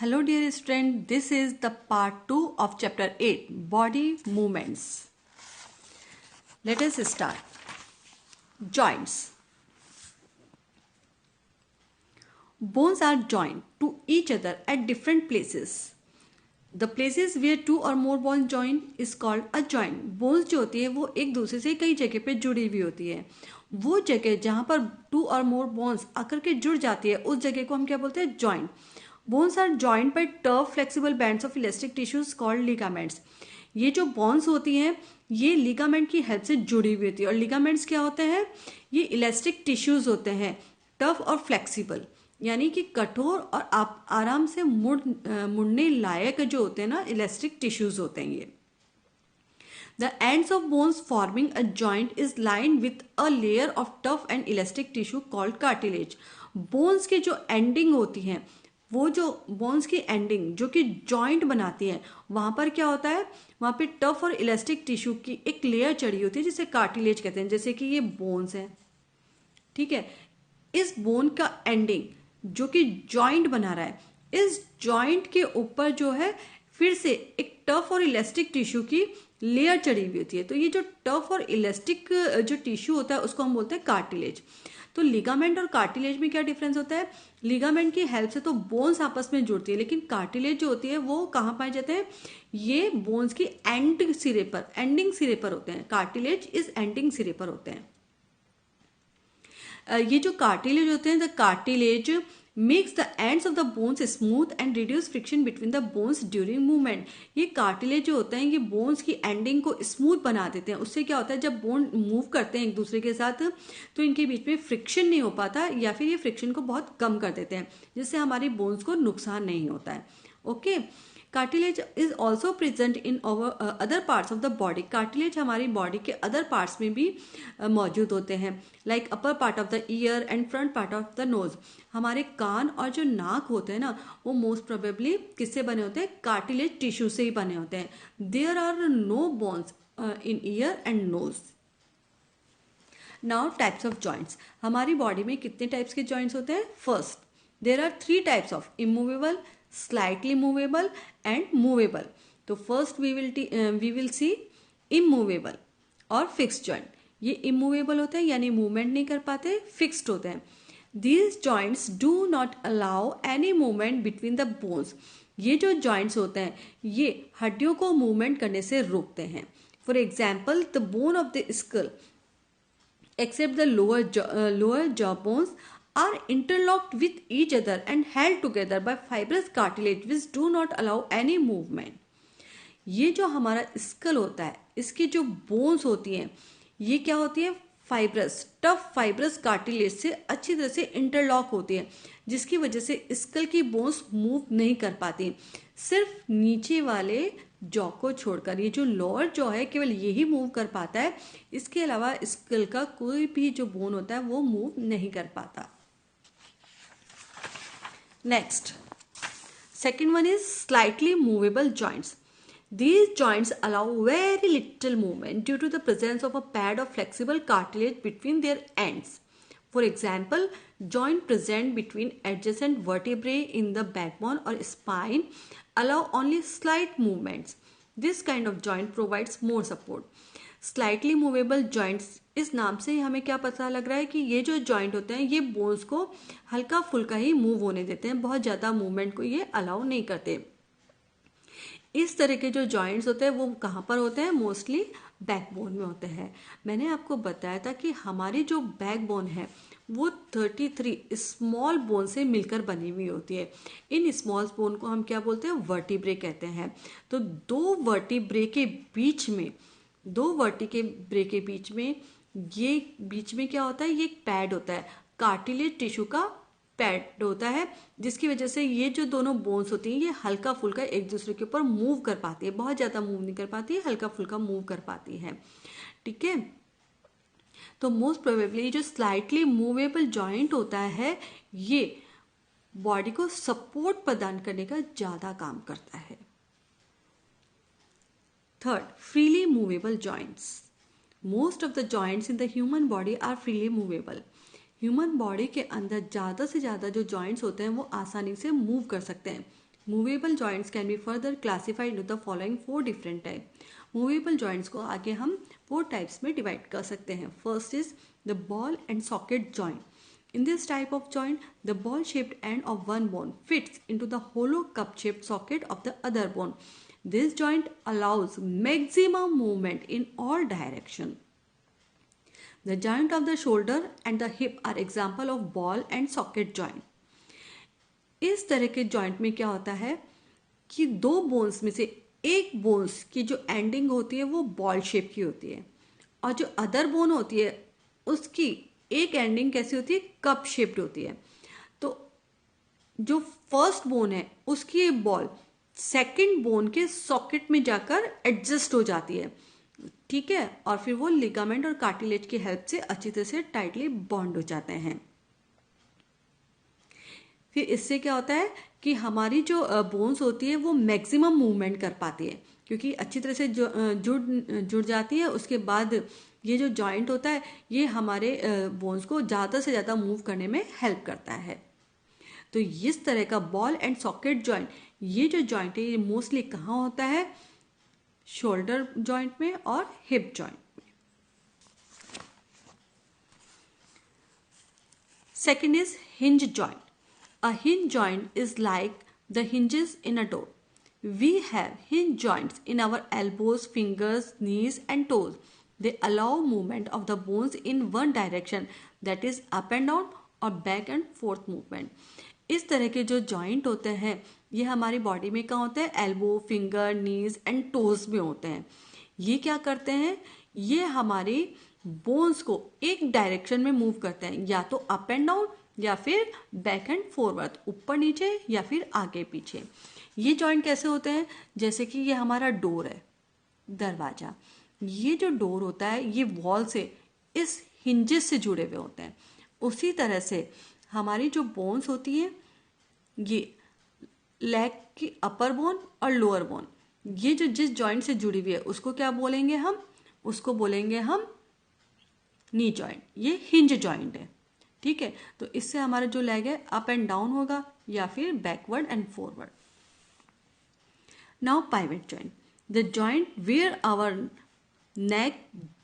Hello dear student, this is the part 2 of chapter 8, body movements. Let us start. Joints. Bones are joined to each other at different places. The places where two or more bones join is called a joint. Bones जो होती है वो एक दूसरे से कई जगह पे जुड़ी हुई होती है. वो जगह जहाँ पर टू और मोर बोन्स आकर के जुड़ जाती है उस जगह को हम क्या बोलते हैं? Joint. Bones are joint by tough flexible bands of elastic tissues called ligaments. ये जो बोन्स होती हैं ये लिगामेंट की हेल्प से जुड़ी हुई होती है. और लिगामेंट्स क्या होते हैं? ये इलास्टिक टिश्यूज होते हैं, टफ और फ्लेक्सिबल, यानी कि कठोर और आप आराम से मुड़ने लायक जो होते हैं ना, इलास्टिक टिश्यूज होते हैं ये. The ends of bones forming a joint is lined with a layer of tough and elastic tissue called cartilage. Bones के जो एंडिंग होती हैं, वो जो बोन्स की एंडिंग जो कि जॉइंट बनाती है, वहां पर क्या होता है? वहां पे टफ और इलास्टिक टिश्यू की एक लेयर चढ़ी होती है जिसे कार्टिलेज कहते हैं. जैसे कि ये बोन्स है, ठीक है. इस बोन का एंडिंग जो कि जॉइंट बना रहा है, इस जॉइंट के ऊपर जो है फिर से एक टफ और इलास्टिक टिश्यू की लेयर चढ़ी हुई होती है. तो ये जो टफ और इलास्टिक जो टिश्यू होता है उसको हम बोलते हैं कार्टिलेज. तो लिगामेंट और कार्टिलेज में क्या डिफरेंस होता है? लिगामेंट की हेल्प से तो बोन्स आपस में जुड़ती है, लेकिन कार्टिलेज जो होती है वो कहाँ पाए जाते हैं? ये बोन्स की एंडिंग सिरे पर होते हैं. कार्टिलेज इस एंडिंग सिरे पर होते हैं. ये जो कार्टिलेज होते हैं, the cartilage makes the ends of the bones smooth and reduce friction between the bones during movement. ये कार्टिलेज जो होते हैं ये बोन्स की एंडिंग को स्मूथ बना देते हैं. उससे क्या होता है, जब बोन मूव करते हैं एक दूसरे के साथ तो इनके बीच में फ्रिक्शन नहीं हो पाता, या फिर ये फ्रिक्शन को बहुत कम कर देते हैं, जिससे हमारी बोन्स को नुकसान नहीं होता है. Okay. Cartilage is also present in other parts of the body. Cartilage हमारी बॉडी के अदर पार्ट्स में भी मौजूद होते हैं, like upper part of the year and front part of the nose. हमारे कान और जो नाक होते हैं ना, वो मोस्ट प्रोबेबली किससे बने होते हैं? कार्टिलेज टिश्यू से ही बने होते हैं. There are no bones in ear and nose. Now types of joints. हमारी बॉडी में कितने टाइप्स के जॉइंट्स होते हैं? First, there are 3 types of immovable, slightly movable and movable. तो first we will see immovable और fixed joint. ये immovable होते हैं यानी मूवमेंट नहीं कर पाते, फिक्स्ड होते हैं. These joints do not allow any movement between the bones. ये जो joints होते हैं ये हड्डियों को मूवमेंट करने से रोकते हैं. For example, the bone of the skull except the lower jaw bones are interlocked with each other and held together by fibrous cartilage which do not allow any movement. ये जो हमारा स्कल होता है, इसकी जो बोन्स होती हैं ये क्या होती है? फाइब्रस, टफ फाइब्रस कार्टिलेज से अच्छी तरह से इंटरलॉक होती है, जिसकी वजह से स्कल की बोन्स मूव नहीं कर पाती. सिर्फ नीचे वाले जॉ को छोड़कर ये जो लोअर जॉ है केवल यही मूव कर पाता है. इसके अलावा स्कल का कोई भी जो बोन होता है वो मूव नहीं कर पाता. Next, second one is slightly movable joints. These joints allow very little movement due to the presence of a pad of flexible cartilage between their ends. For example, joint present between adjacent vertebrae in the backbone or spine allow only slight movements. This kind of joint provides more support. Slightly movable joints, इस नाम से हमें क्या पता लग रहा है कि ये जो जॉइंट होते हैं ये बोन्स को हल्का फुल्का ही मूव होने देते हैं, बहुत ज़्यादा मूवमेंट को ये अलाउ नहीं करते. इस तरह के जो जॉइंट्स होते हैं वो कहाँ पर होते हैं? मोस्टली बैकबोन में होते हैं. मैंने आपको बताया था कि हमारी जो बैकबोन है वो 33 स्मॉल बोन से मिलकर बनी हुई होती है. इन स्मॉल बोन को हम क्या बोलते हैं? वर्टिब्रे कहते हैं. तो दो वर्टिब्रे के बीच में ये बीच में क्या होता है? ये एक पैड होता है, कार्टिलेज टिश्यू का पैड होता है, जिसकी वजह से ये जो दोनों बोन्स होती हैं ये हल्का फुल्का एक दूसरे के ऊपर मूव कर पाती है. बहुत ज़्यादा मूव नहीं कर पाती है, हल्का फुल्का मूव कर पाती है. ठीक है. तो मोस्ट प्रोबेबली जो स्लाइटली मूवेबल जॉइंट होता है ये बॉडी को सपोर्ट प्रदान करने का ज़्यादा काम करता है. Third, freely movable joints. Most of the joints in the human body are freely movable. Human body के अंदर ज़्यादा से ज़्यादा जो जॉइंट्स होते हैं वो आसानी से मूव कर सकते हैं. Movable joints can be further classified into the following 4 different type. Movable joints को आगे हम 4 टाइप्स में डिवाइड कर सकते हैं। First is the ball and socket joint. In this type of joint, the ball-shaped end of one bone fits into the hollow cup-shaped socket of the other bone. This joint allows maximum movement in all directions. The joint of the shoulder and the hip are example of ball and socket joint. इस तरह के joint में क्या होता है कि दो bones में से एक बोन्स की जो एंडिंग होती है वो बॉल शेप की होती है और जो अदर बोन होती है उसकी एक एंडिंग कैसी होती है, कप शेप्ड होती है। तो जो फर्स्ट बोन है उसकी ये बॉल सेकंड बोन के सॉकेट में जाकर एडजस्ट हो जाती है, ठीक है, और फिर वो लिगामेंट और कार्टिलेज की हेल्प से अच्छी तरह से टाइटली बॉन्ड हो जाते हैं। फिर इससे क्या होता है कि हमारी जो बोन्स होती है वो मैक्सिमम मूवमेंट कर पाती है क्योंकि अच्छी तरह से जुड़ जाती है। उसके बाद ये जो जॉइंट होता है ये हमारे बोन्स को ज़्यादा से ज़्यादा मूव करने में हेल्प करता है। तो इस तरह का बॉल एंड सॉकेट जॉइंट, ये जो जॉइंट है ये मोस्टली कहाँ होता है, शोल्डर जॉइंट में और हिप जॉइंट में। Second is hinge joint. A hinge joint is like the hinges in a door. We have hinge joints in our elbows, fingers, knees and toes. They allow movement of the bones in one direction, that is up and down or back and forth movement. इस तरह के जो joint होते हैं ये हमारी body में कहाँ होते हैं, elbow, finger, knees and toes में होते हैं। ये क्या करते हैं, ये हमारी बोन्स को एक डायरेक्शन में मूव करते हैं, या तो अप एंड डाउन या फिर बैक एंड फॉरवर्ड, ऊपर नीचे या फिर आगे पीछे। ये जॉइंट कैसे होते हैं, जैसे कि ये हमारा डोर है, दरवाजा, ये जो डोर होता है ये वॉल से इस हिंजेस से जुड़े हुए होते हैं। उसी तरह से हमारी जो बोन्स होती है ये लेग की अपर बोन और लोअर बोन, ये जो जिस जॉइंट से जुड़ी हुई है उसको क्या बोलेंगे हम, उसको बोलेंगे हम नी जॉइंट। ये हिंज जॉइंट है, ठीक है। तो इससे हमारा जो लेग है अप एंड डाउन होगा या फिर backward and forward. Now pivot joint, the joint where our neck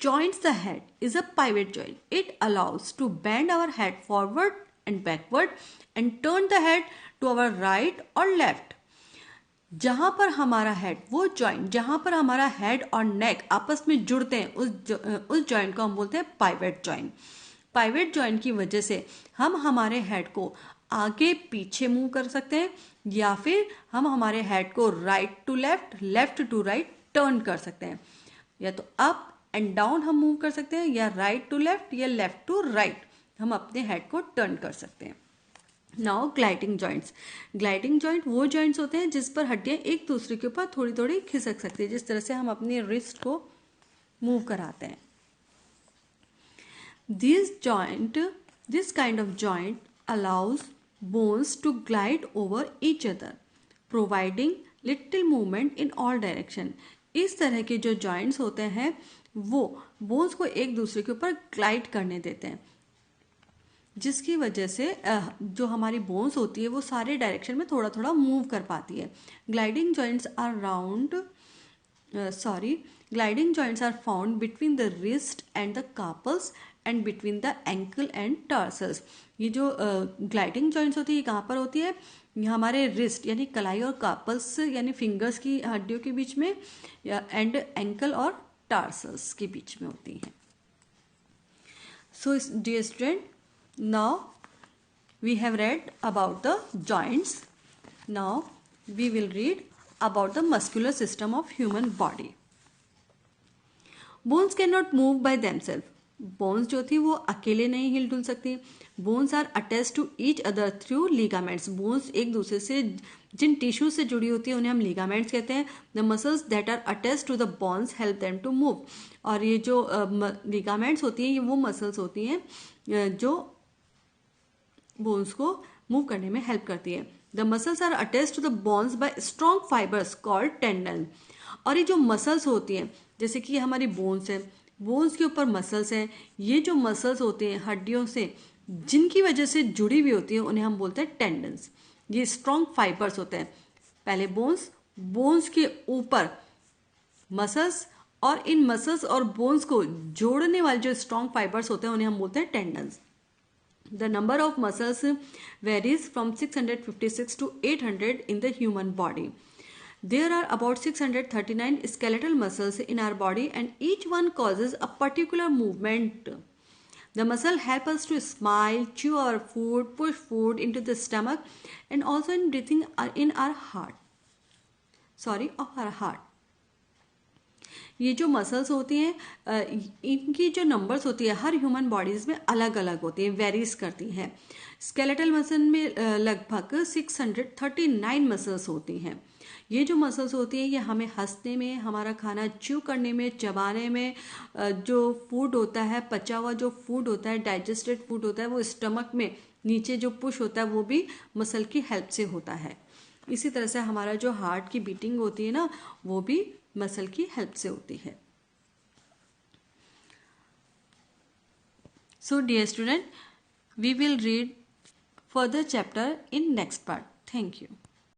joins the head is a pivot joint. It allows to bend our head forward and backward and turn the head to our right or left. जहां पर हमारा head, वो joint जहां पर हमारा head और नेक आपस में जुड़ते हैं उस जॉइंट को हम बोलते हैं पाइवेट जॉइंट। पाइवेट जॉइंट की वजह से हम हमारे हेड को आगे पीछे मूव कर सकते हैं या फिर हम हमारे हेड को right to left, left to right turn कर सकते हैं, या तो अप एंड डाउन हम मूव कर सकते हैं या राइट टू लेफ्ट या लेफ्ट टू राइट हम अपने हेड को टर्न कर सकते हैं। Now gliding joints. Gliding joint वो जॉइंट्स होते हैं जिस पर हड्डियां एक दूसरे के ऊपर थोड़ी थोड़ी खिसक सकती है, जिस तरह से हम अपने रिस्ट को मूव कराते हैं। This kind of joint allows bones to glide over each other, providing little movement in all direction. इस तरह के जो जॉइंट्स होते हैं वो बोन्स को एक दूसरे के ऊपर ग्लाइड करने देते हैं, जिसकी वजह से जो हमारी बोन्स होती है वो सारे डायरेक्शन में थोड़ा थोड़ा मूव कर पाती है। Gliding joints are found between the wrist and the carpals and between the ankle and tarsals. ये जो ग्लाइडिंग जॉइंट्स होती है ये कहाँ पर होती है, हमारे रिस्ट यानी कलाई और कार्पल्स यानी फिंगर्स की हड्डियों के बीच में एंड एंकल और टार्सल्स के बीच में होती हैं। So dear student, now we have read about the joints. Now we will read about the muscular system of human body. Bones cannot move by themselves. Bones जो थी वो अकेले नहीं हिल डुल सकती। Bones are attach to each other through ligaments. Bones एक दूसरे से जिन टिश्यू से जुड़ी होती है उन्हें हम लिगामेंट्स कहते हैं। The muscles that are attach to the bones help them to move. और ये जो लिगामेंट्स होती हैं ये वो मसल्स होती हैं जो बोन्स को मूव करने में हेल्प करती है। The muscles are attach to the bones by strong fibres called tendon. और ये जो मसल्स होती हैं, जैसे कि ये हमारी बोन्स है, बोन्स के ऊपर मसल्स हैं, ये जो मसल्स होते हैं हड्डियों से जिनकी वजह से जुड़ी हुई होती है उन्हें हम बोलते हैं टेंडन्स। ये स्ट्रॉन्ग फाइबर्स होते हैं। पहले बोन्स, बोन्स के ऊपर मसल्स, और इन मसल्स और बोन्स को जोड़ने वाले जो स्ट्रॉन्ग फाइबर्स होते हैं उन्हें हम बोलते हैं tendons. The number of muscles varies from 656 to 800 in the human body. There are about 639 skeletal muscles in our body and each one causes a particular movement. The muscle help us to smile, chew our food, push food into the stomach and also in breathing in our heart. Of our heart. ये जो muscles होती हैं इनकी जो numbers होती है हर human bodies में अलग अलग होती हैं, वेरीज करती हैं. स्केलेटल मसल में लगभग 639 मसल्स होती हैं. ये जो मसल्स होती हैं ये हमें हंसने में, हमारा खाना च्यू करने में, चबाने में, जो फूड होता है, पचा हुआ जो फूड होता है, डाइजेस्टेड फूड होता है, वो स्टमक में नीचे जो पुश होता है वो भी मसल की हेल्प से होता है. इसी तरह से हमारा जो हार्ट की बीटिंग होती है ना, वो भी मसल की हेल्प से होती है. So dear student, we will read further chapter in next part. Thank you.